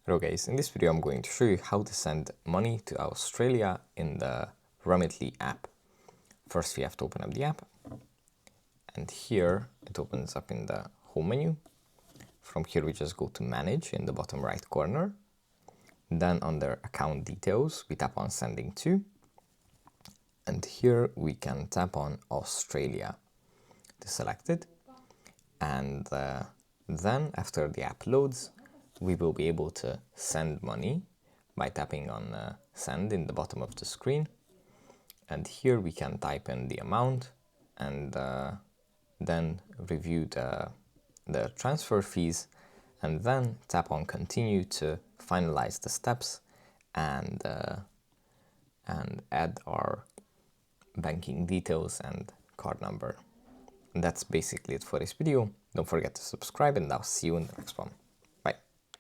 Hello guys, in this video I'm going to show you how to send money to Australia in the Remitly app. First we have to open up the app, and here it opens up in the home menu. From here we just go to manage in the bottom right corner. Then under account details we tap on sending to, and here we can tap on Australia to select it, and then after the app loads we will be able to send money by tapping on send in the bottom of the screen, and here we can type in the amount and then review the transfer fees, and then tap on continue to finalize the steps and add our banking details and card number. And that's basically it for this video. Don't forget to subscribe, and I'll see you in the next one.